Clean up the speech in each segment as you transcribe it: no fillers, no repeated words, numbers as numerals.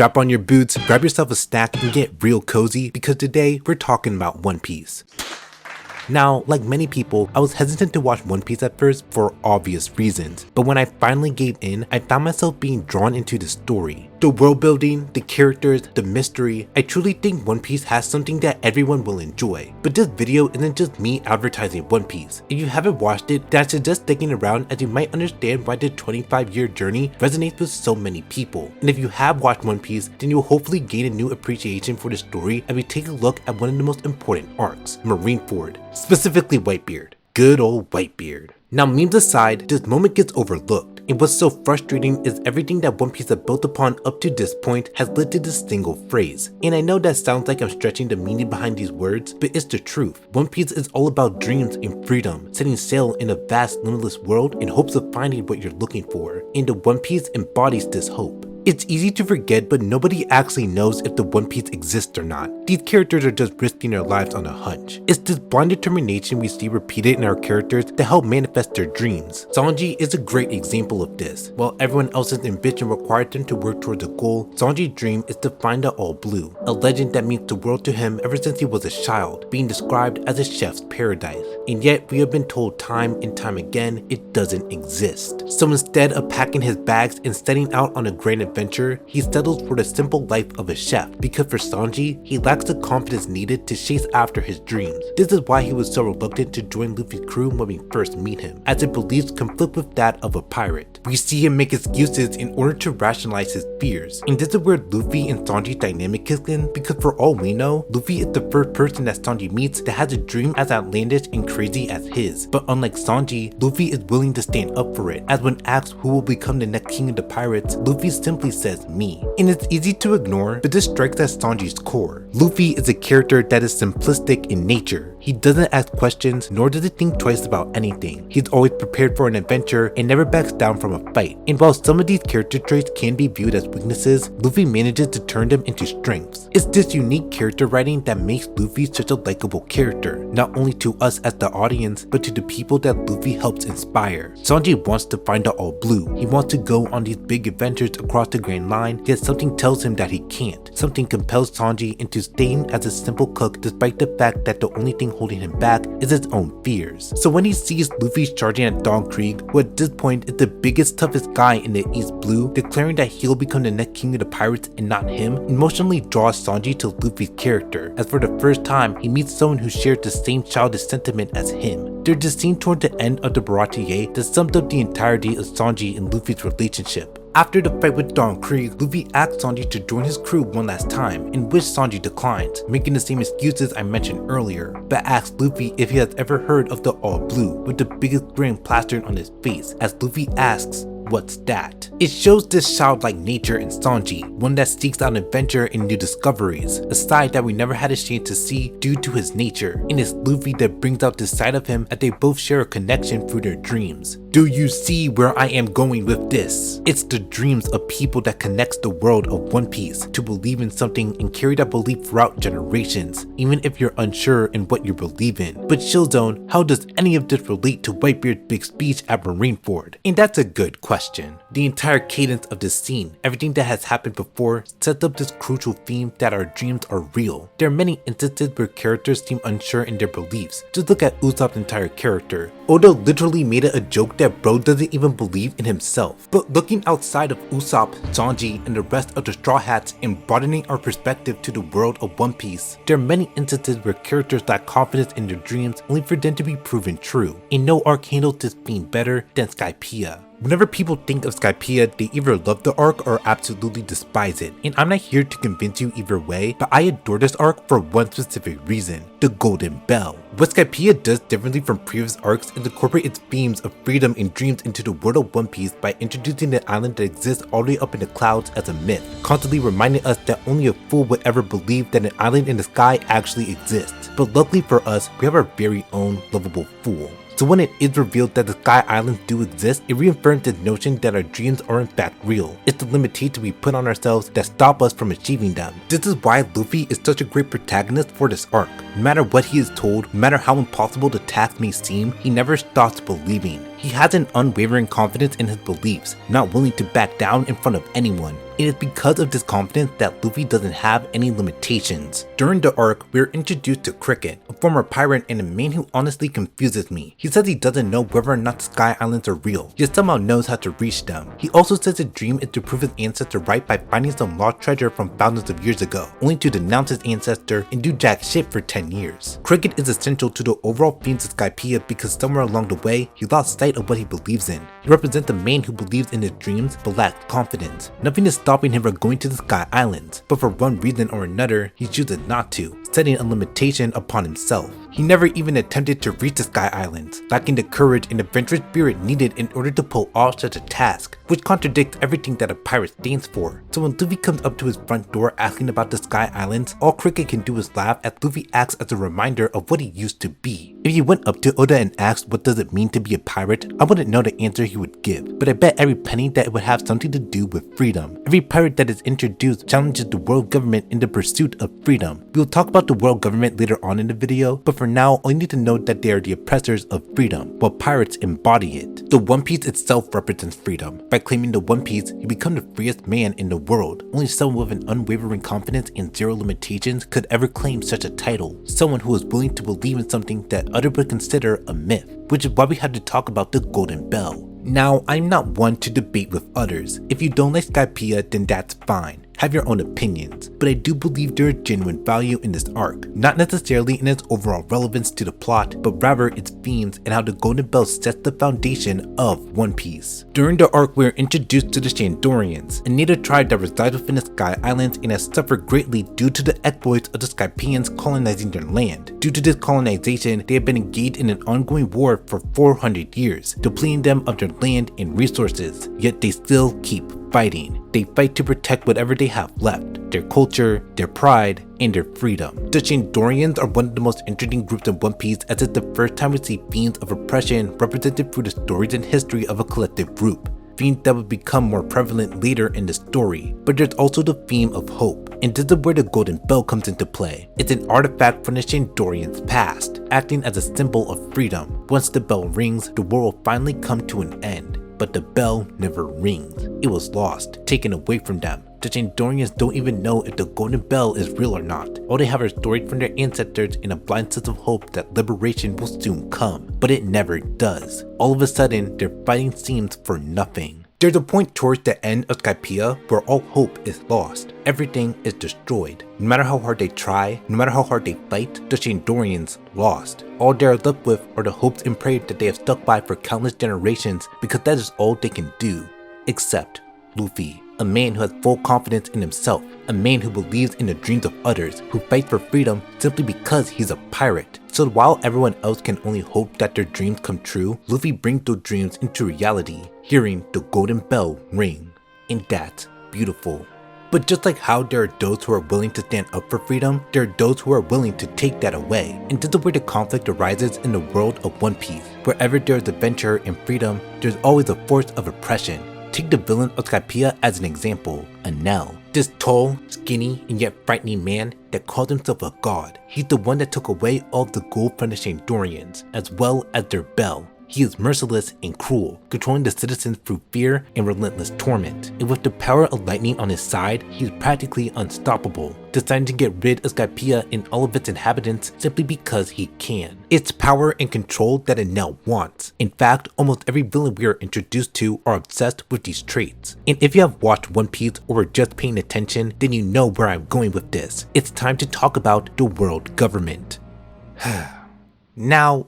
strap on your boots, grab yourself a snack, and get real cozy because today we're talking about One Piece. Now, like many people, I was hesitant to watch One Piece at first for obvious reasons, but when I finally gave in, I found myself being drawn into the story. The world building, the characters, the mystery. I truly think One Piece has something that everyone will enjoy. But this video isn't just me advertising One Piece. If you haven't watched it, then I suggest sticking around as you might understand why the 25-year journey resonates with so many people. And if you have watched One Piece, then you'll hopefully gain a new appreciation for the story as we take a look at one of the most important arcs, Marineford, specifically Whitebeard. Good old Whitebeard. Now, memes aside, this moment gets overlooked. And what's so frustrating is everything that One Piece has built upon up to this point has led to this single phrase. And I know that sounds like I'm stretching the meaning behind these words, but it's the truth. One Piece is all about dreams and freedom, setting sail in a vast, limitless world in hopes of finding what you're looking for. And the One Piece embodies this hope. It's easy to forget, but nobody actually knows if the One Piece exists or not. These characters are just risking their lives on a hunch. It's this blind determination we see repeated in our characters to help manifest their dreams. Sanji is a great example of this. While everyone else's ambition required them to work towards a goal, Sanji's dream is to find the All Blue, a legend that means the world to him ever since he was a child, being described as a chef's paradise. And yet we have been told time and time again it doesn't exist. So instead of packing his bags and setting out on a grand adventure, he settles for the simple life of a chef because for Sanji, he lacks the confidence needed to chase after his dreams. This is why he was so reluctant to join Luffy's crew when we first meet him, as it beliefs conflict with that of a pirate. We see him make excuses in order to rationalize his fears, and this is where Luffy and Sanji's dynamic kicks in because for all we know, Luffy is the first person that Sanji meets that has a dream as outlandish and crazy as his. But unlike Sanji, Luffy is willing to stand up for it, as when asked who will become the next king of the pirates, Luffy simply says me. And it's easy to ignore, but this strikes at Sanji's core. Luffy is a character that is simplistic in nature. He doesn't ask questions, nor does he think twice about anything. He's always prepared for an adventure and never backs down from a fight. And while some of these character traits can be viewed as weaknesses, Luffy manages to turn them into strengths. It's this unique character writing that makes Luffy such a likable character, not only to us as the audience, but to the people that Luffy helps inspire. Sanji wants to find the All Blue. He wants to go on these big adventures across the Grand Line, yet something tells him that he can't. Something compels Sanji into staying as a simple cook despite the fact that the only thing holding him back is his own fears. So when he sees Luffy charging at Don Krieg, who at this point is the biggest, toughest guy in the East Blue, declaring that he'll become the next king of the pirates and not him, emotionally draws Sanji to Luffy's character, as for the first time he meets someone who shares the same childish sentiment as him. There's this scene toward the end of the Baratie that sums up the entirety of Sanji and Luffy's relationship. After the fight with Don Krieg, Luffy asks Sanji to join his crew one last time, in which Sanji declines, making the same excuses I mentioned earlier, but asks Luffy if he has ever heard of the All Blue, with the biggest grin plastered on his face, as Luffy asks, "What's that?" It shows this childlike nature in Sanji, one that seeks out adventure and new discoveries, a side that we never had a chance to see due to his nature, and it's Luffy that brings out this side of him as they both share a connection through their dreams. Do you see where I am going with this? It's the dreams of people that connects the world of One Piece to believe in something and carry that belief throughout generations, even if you're unsure in what you believe in. But Chillzone, how does any of this relate to Whitebeard's big speech at Marineford? And that's a good question. The entire cadence of this scene, everything that has happened before, sets up this crucial theme that our dreams are real. There are many instances where characters seem unsure in their beliefs. Just look at Usopp's entire character. Oda literally made it a joke that bro doesn't even believe in himself. But looking outside of Usopp, Sanji, and the rest of the Straw Hats and broadening our perspective to the world of One Piece, there are many instances where characters lack confidence in their dreams only for them to be proven true. And no arc handles this being better than Skypiea. Whenever people think of Skypiea, they either love the arc or absolutely despise it, and I'm not here to convince you either way, but I adore this arc for one specific reason: the Golden Bell. What Skypiea does differently from previous arcs is incorporate its themes of freedom and dreams into the world of One Piece by introducing the island that exists all the way up in the clouds as a myth, constantly reminding us that only a fool would ever believe that an island in the sky actually exists. But luckily for us, we have our very own lovable fool. So when it is revealed that the Sky Islands do exist, it reaffirms the notion that our dreams are in fact real. It's the limitations we put on ourselves that stop us from achieving them. This is why Luffy is such a great protagonist for this arc. No matter what he is told, no matter how impossible the task may seem, he never stops believing. He has an unwavering confidence in his beliefs, not willing to back down in front of anyone. It is because of this confidence that Luffy doesn't have any limitations. During the arc, we are introduced to Cricket, a former pirate and a man who honestly confuses me. He says he doesn't know whether or not the Sky Islands are real, yet somehow knows how to reach them. He also says his dream is to prove his ancestor right by finding some lost treasure from thousands of years ago, only to denounce his ancestor and do jack shit for 10 years. Cricket is essential to the overall themes of Skypiea because somewhere along the way, he lost sight of what he believes in. He represents a man who believes in his dreams but lacks confidence. Nothing is stopping him from going to the Sky Islands, but for one reason or another, he chooses not to, setting a limitation upon himself. He never even attempted to reach the Sky Islands, lacking the courage and adventurous spirit needed in order to pull off such a task, which contradicts everything that a pirate stands for. So when Luffy comes up to his front door asking about the Sky Islands, all Cricket can do is laugh as Luffy acts as a reminder of what he used to be. If he went up to Oda and asked what does it mean to be a pirate, I wouldn't know the answer he would give, but I bet every penny that it would have something to do with freedom. Every pirate that is introduced challenges the world government in the pursuit of freedom. We will talk about the world government later on in the video, but for now, all you need to know that they are the oppressors of freedom, while pirates embody it. The One Piece itself represents freedom. By claiming the One Piece, you become the freest man in the world. Only someone with an unwavering confidence and zero limitations could ever claim such a title. Someone who is willing to believe in something that others would consider a myth, which is why we had to talk about the Golden Bell. Now, I'm not one to debate with others. If you don't like Skypiea, then that's fine. Have your own opinions, but I do believe there is genuine value in this arc, not necessarily in its overall relevance to the plot, but rather its themes and how the Golden Bell sets the foundation of One Piece. During the arc, we are introduced to the Shandorians, a native tribe that resides within the Sky Islands and has suffered greatly due to the exploits of the Skypeans colonizing their land. Due to this colonization, they have been engaged in an ongoing war for 400 years, depleting them of their land and resources, yet they still keep fighting. They fight to protect whatever they have left, their culture, their pride, and their freedom. The Shandorians are one of the most interesting groups in One Piece as it's the first time we see themes of oppression represented through the stories and history of a collective group. Themes that would become more prevalent later in the story. But there's also the theme of hope, and this is where the Golden Bell comes into play. It's an artifact from the Shandorians' past, acting as a symbol of freedom. Once the bell rings, the world will finally come to an end. But the bell never rings. It was lost, taken away from them. The Shandorians don't even know if the Golden Bell is real or not. All they have are stories from their ancestors and a blind sense of hope that liberation will soon come. But it never does. All of a sudden, their fighting seems for nothing. There's a point towards the end of Skypiea where all hope is lost. Everything is destroyed. No matter how hard they try, no matter how hard they fight, the Shandorians lost. All they are left with are the hopes and prayers that they have stuck by for countless generations because that is all they can do. Except Luffy, a man who has full confidence in himself, a man who believes in the dreams of others, who fights for freedom simply because he's a pirate. So while everyone else can only hope that their dreams come true, Luffy brings those dreams into reality, hearing the Golden Bell ring. And that's beautiful. But just like how there are those who are willing to stand up for freedom, there are those who are willing to take that away. And this is where the conflict arises in the world of One Piece. Wherever there is adventure and freedom, there's always a force of oppression. Take the villain of Skypiea as an example, Enel. This tall, skinny, and yet frightening man that called himself a god. He's the one that took away all the gold from the Shandorians, as well as their bell. He is merciless and cruel, controlling the citizens through fear and relentless torment. And with the power of lightning on his side, he is practically unstoppable, deciding to get rid of Skypiea and all of its inhabitants simply because he can. It's power and control that Enel wants. In fact, almost every villain we are introduced to are obsessed with these traits. And if you have watched One Piece or were just paying attention, then you know where I'm going with this. It's time to talk about the world government. Now,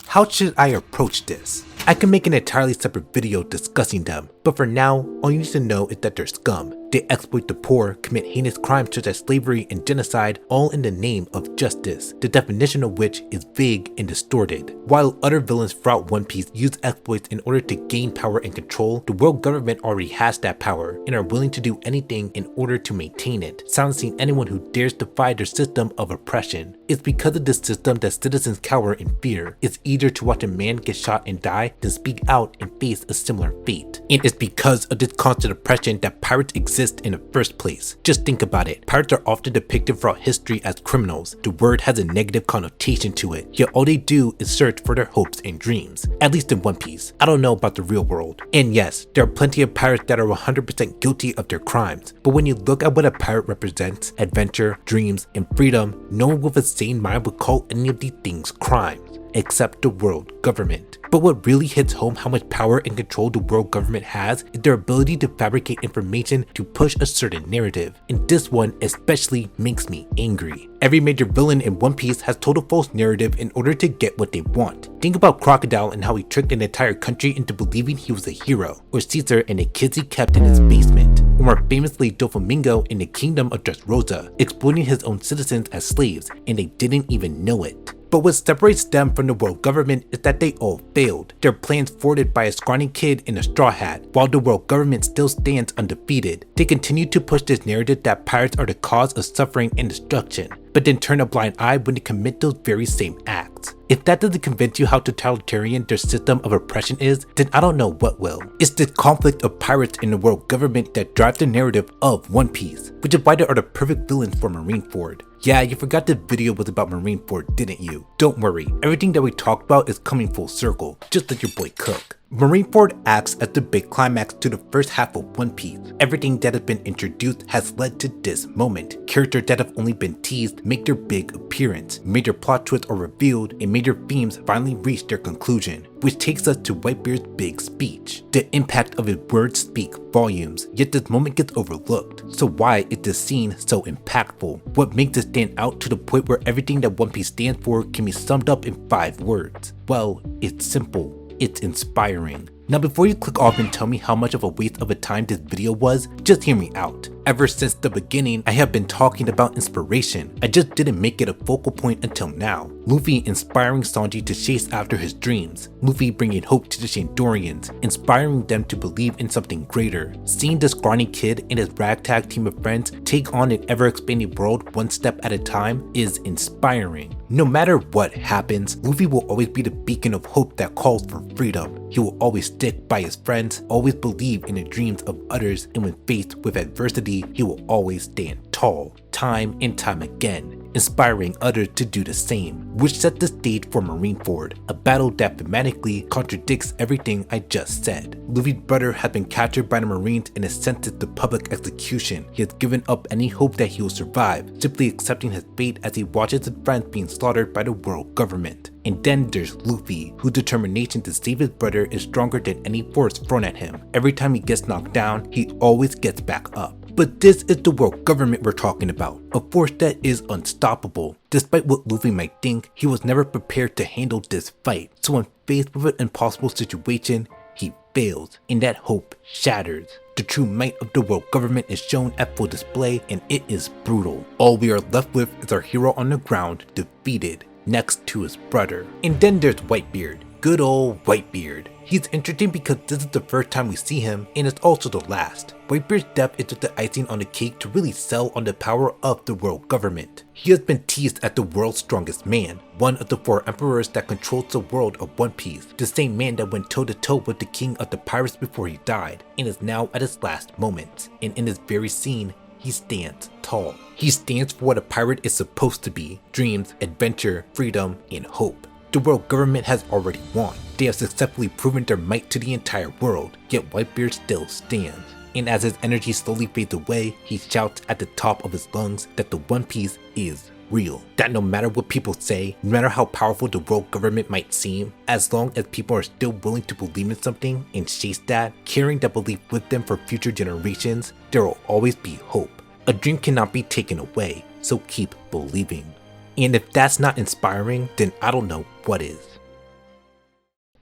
how should I approach this? I can make an entirely separate video discussing them, but for now, all you need to know is that they're scum. They exploit the poor, commit heinous crimes such as slavery and genocide, all in the name of justice, the definition of which is vague and distorted. While other villains throughout One Piece use exploits in order to gain power and control, the world government already has that power and are willing to do anything in order to maintain it, silencing anyone who dares defy their system of oppression. It's because of this system that citizens cower in fear. It's easier to watch a man get shot and die than speak out and face a similar fate. And it's because of this constant oppression that pirates exist exist in the first place. Just think about it. Pirates are often depicted throughout history as criminals. The word has a negative connotation to it, yet all they do is search for their hopes and dreams. At least in One Piece. I don't know about the real world. And yes, there are plenty of pirates that are 100% guilty of their crimes, but when you look at what a pirate represents, adventure, dreams, and freedom, no one with a sane mind would call any of these things crimes, except the world government. But what really hits home how much power and control the world government has is their ability to fabricate information to push a certain narrative, and this one especially makes me angry. Every major villain in One Piece has told a false narrative in order to get what they want. Think about Crocodile and how he tricked an entire country into believing he was a hero, or Caesar and the kids he kept in his basement, or more famously Doflamingo in the Kingdom of Dressrosa, exploiting his own citizens as slaves and they didn't even know it. But what separates them from the world government is that they all failed, their plans thwarted by a scrawny kid in a straw hat, while the world government still stands undefeated. They continue to push this narrative that pirates are the cause of suffering and destruction, but then turn a blind eye when they commit those very same acts. If that doesn't convince you how totalitarian their system of oppression is, then I don't know what will. It's the conflict of pirates and the world government that drives the narrative of One Piece, which is why they are the perfect villains for Marineford. Yeah, you forgot this video was about Marineford, didn't you? Don't worry, everything that we talked about is coming full circle, just like your boy Cook. Marineford acts as the big climax to the first half of One Piece. Everything that has been introduced has led to this moment. Characters that have only been teased make their big appearance. Major plot twists are revealed and major themes finally reach their conclusion, which takes us to Whitebeard's big speech. The impact of his words speak volumes, yet this moment gets overlooked. So why is this scene so impactful? What makes it stand out to the point where everything that One Piece stands for can be summed up in 5 words? Well, it's simple. It's inspiring. Now before you click off and tell me how much of a waste of a time this video was, just hear me out. Ever since the beginning, I have been talking about inspiration. I just didn't make it a focal point until now. Luffy inspiring Sanji to chase after his dreams. Luffy bringing hope to the Shandorians, inspiring them to believe in something greater. Seeing the scrawny kid and his ragtag team of friends take on an ever-expanding world one step at a time is inspiring. No matter what happens, Luffy will always be the beacon of hope that calls for freedom. He will always stick by his friends, always believe in the dreams of others, and when faced with adversity, he will always stand tall, time and time again, inspiring others to do the same, which set the stage for Marineford, a battle that thematically contradicts everything I just said. Luffy's brother has been captured by the Marines and is sentenced to public execution. He has given up any hope that he will survive, simply accepting his fate as he watches his friends being slaughtered by the world government. And then there's Luffy, whose determination to save his brother is stronger than any force thrown at him. Every time he gets knocked down, he always gets back up. But this is the world government we're talking about, a force that is unstoppable. Despite what Luffy might think, he was never prepared to handle this fight, so when faced with an impossible situation, he fails, and that hope shatters. The true might of the world government is shown at full display, and it is brutal. All we are left with is our hero on the ground, defeated, next to his brother. And then there's Whitebeard, good old Whitebeard. He's interesting because this is the first time we see him, and it's also the last. Whitebeard's death is just the icing on the cake to really sell on the power of the world government. He has been teased as the world's strongest man, one of the 4 emperors that controls the world of One Piece, the same man that went toe to toe with the king of the pirates before he died, and is now at his last moments. And in this very scene, he stands tall. He stands for what a pirate is supposed to be: dreams, adventure, freedom, and hope. The world government has already won. They have successfully proven their might to the entire world, yet Whitebeard still stands. And as his energy slowly fades away, he shouts at the top of his lungs that the One Piece is real. That no matter what people say, no matter how powerful the world government might seem, as long as people are still willing to believe in something and chase that, carrying that belief with them for future generations, there will always be hope. A dream cannot be taken away, so keep believing. And if that's not inspiring, then I don't know what is.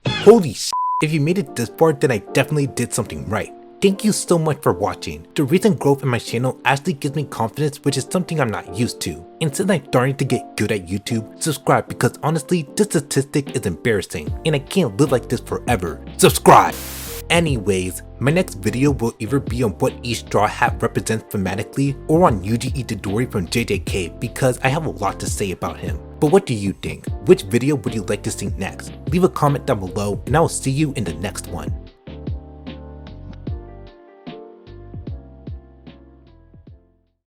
Holy shit, if you made it this far, then I definitely did something right. Thank you so much for watching. The recent growth in my channel actually gives me confidence, which is something I'm not used to. And since I'm starting to get good at YouTube, subscribe, because honestly, this statistic is embarrassing and I can't live like this forever. Subscribe! Anyways, my next video will either be on what each straw hat represents thematically, or on Yuji Itadori from JJK, because I have a lot to say about him. But what do you think? Which video would you like to see next? Leave a comment down below and I will see you in the next one.